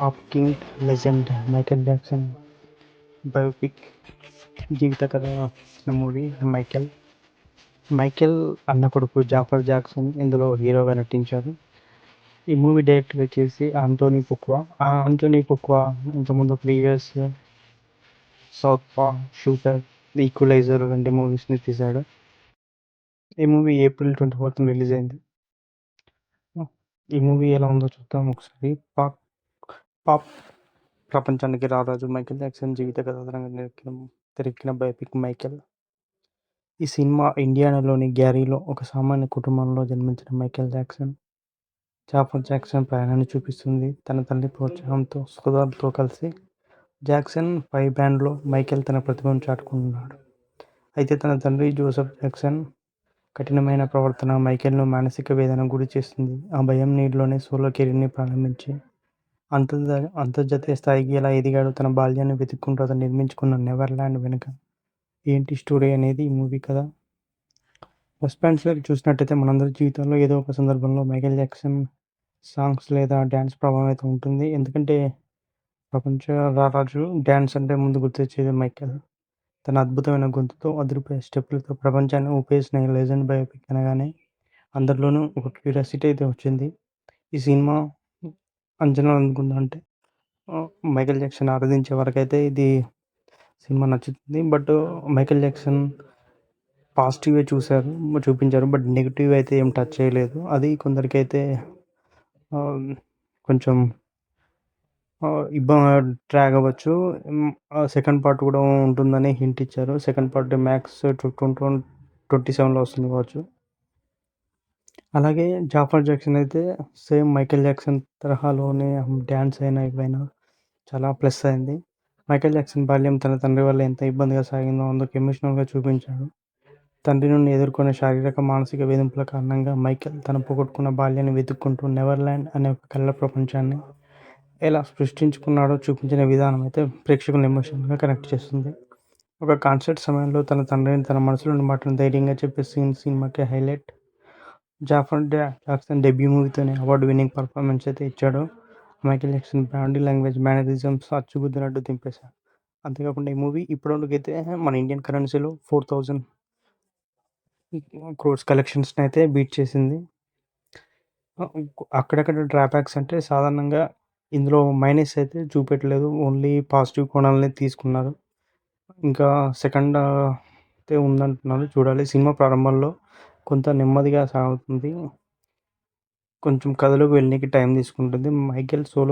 Pop king legend Michael Jackson biopic జీవిత కథ movie. Michael అన్న కొడుకు జాఫర్ జాక్సన్ ఇందులో హీరోగా నటించారు. ఈ మూవీ డైరెక్టర్ వచ్చేసి ఆంటోనీ ఫుక్వా. ఇంతకుముందు ప్రీవియస్ సౌత్ పా, షూటర్, ఈక్వలైజర్ వంటి మూవీస్ని తీశాడు. ఈ మూవీ April 24 రిలీజ్ అయింది. ఈ మూవీ ఎలా ఉందో చూద్దాం ఒకసారి. పాప్ ప్రపంచానికి రారాజు మైకేల్ జాక్సన్ జీవిత కథ తెరకెక్కిన బయోపిక్ మైకేల్. ఈ సినిమా ఇండియానాలోని గ్యారీలో ఒక సామాన్య కుటుంబంలో జన్మించిన మైకేల్ జాఫర్ జాక్సన్ ప్రయాణాన్ని చూపిస్తుంది. తన తల్లి ప్రోత్సాహంతో సోదరులతో కలిసి జాక్సన్ 5 బ్యాండ్లో మైకేల్ తన ప్రతిభను చాటుకున్నాడు. అయితే తన తండ్రి జోసెఫ్ జాక్సన్ కఠినమైన ప్రవర్తన మైకేల్ను మానసిక వేదనకు గురి చేస్తుంది. ఆ భయం నీటిలోనే సోలో కెరీర్ని ప్రారంభించి అంతర్జాతీయ స్థాయికి ఎలా ఎదిగాడో, తన బాల్యాన్ని వెతుక్కుంటూ అతను నిర్మించుకున్న నెవర్లాండ్ వెనుక ఏంటి స్టోరీ అనేది ఈ మూవీ కథ. రెస్పాన్స్లో చూసినట్టయితే మనందరి జీవితంలో ఏదో ఒక సందర్భంలో మైకేల్ జాక్సన్ సాంగ్స్ లేదా డ్యాన్స్ ప్రభావం అయితే ఉంటుంది. ఎందుకంటే ప్రపంచ రారాజు డ్యాన్స్ అంటే ముందు గుర్తొచ్చేది మైకేల్. తన అద్భుతమైన గొంతుతో, అదిరిపోయే స్టెప్పులతో ప్రపంచాన్ని ఊపేసిన లెజెండ్ బయోపిక్ అనగానే అందరిలోనూ ఒక క్యూరియాసిటీ అయితే వచ్చింది. ఈ సినిమా అంచనాలు అనుకుందంటే మైకేల్ జాక్సన్ ఆరాధించే వరకైతే ఇది సినిమా నచ్చుతుంది. బట్ మైకేల్ జాక్సన్ పాజిటివే చూపించారు. బట్ నెగిటివ్ అయితే ఏం టచ్ చేయలేదు. అది కొందరికైతే కొంచెం ట్రాక్ అవ్వచ్చు. సెకండ్ పార్ట్ కూడా ఉంటుందని హింట్ ఇచ్చారు. సెకండ్ పార్ట్ మ్యాక్స్ 2027లో వస్తుంది కావచ్చు. అలాగే జాఫర్ జాక్సన్ అయితే సేమ్ మైకేల్ జాక్సన్ తరహాలోనే డ్యాన్స్ అయినా ఇవైనా చాలా ప్లస్ అయింది. మైకేల్ జాక్సన్ బాల్యం తన తండ్రి వల్ల ఎంత ఇబ్బందిగా సాగిందో అందుకు ఎమోషనల్గా చూపించాడు. తండ్రి నుండి ఎదుర్కొనే శారీరక, మానసిక వేధింపుల కారణంగా మైకేల్ తన పోగొట్టుకున్న బాల్యాన్ని వెతుక్కుంటూ నెవర్లాండ్ అనే ఒక కళల ప్రపంచాన్ని ఎలా సృష్టించుకున్నాడో చూపించిన విధానం అయితే ప్రేక్షకులను ఎమోషనల్గా కనెక్ట్ చేస్తుంది. ఒక కాన్సర్ట్ సమయంలో తన తండ్రిని తన మనసులోని మాటను ధైర్యంగా చెప్పే సినిమాకి హైలైట్. జాఫర్ జాక్సన్ డెబ్యూ మూవీతోనే అవార్డు విన్నింగ్ పర్ఫార్మెన్స్ అయితే ఇచ్చాడు. Michael Jackson body language, mannerisms అచ్చుగుద్దినట్టు దింపేశాడు. అంతేకాకుండా ఈ మూవీ ఇప్పటివరకైతే మన ఇండియన్ కరెన్సీలో 4,000 crores కలెక్షన్స్ని అయితే బీట్ చేసింది. అక్కడక్కడ డ్రాబ్యాక్స్ అంటే సాధారణంగా ఇందులో మైనస్ అయితే చూపెట్టలేదు. ఓన్లీ పాజిటివ్ కోణాలనే తీసుకున్నారు. ఇంకా సెకండ్ అయితే ఉందంటున్నారు, చూడాలి. సినిమా ప్రారంభంలో కొంత నెమ్మదిగా సాగుతుంది. కొంచెం కథలోకి వెళ్ళడానికి టైం తీసుకుంటుంది. Michael solo